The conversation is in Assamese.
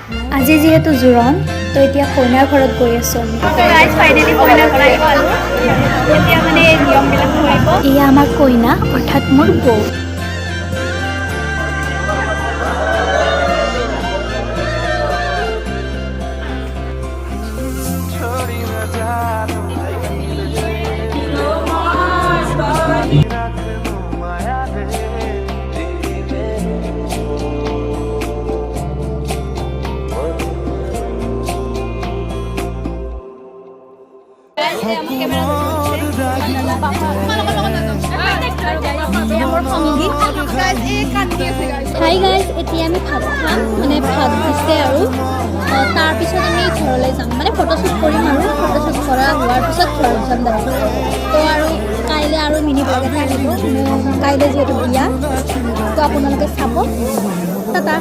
আজি যেহেতু জোৰণ তো এতিয়া কইনাৰ ঘৰত গৈ আছোঁ আমি। ফাইনেলি কইনাৰ ঘৰ আহি পালোঁ। এতিয়া মানে নিয়মবিলাক কৰিব। এয়া আমাৰ কইনা অৰ্থাৎ মোৰ বৌ। হাই গাইজ, এতিয়া আমি ভাত খাম, মানে ভাত দিছে আৰু তাৰপিছত আমি ঘৰলৈ যাম, মানে ফটোশ্বুট কৰিম আৰু ফটোশ্বুট কৰা হোৱাৰ পিছত ঘৰত যাম ডাইৰেক্ট। তো আৰু কাইলৈ আৰু মিনি ব্লগ এটা আহিব, কাইলৈ যিহেতু বিয়া, তো আপোনালোকে চাব। টাটা।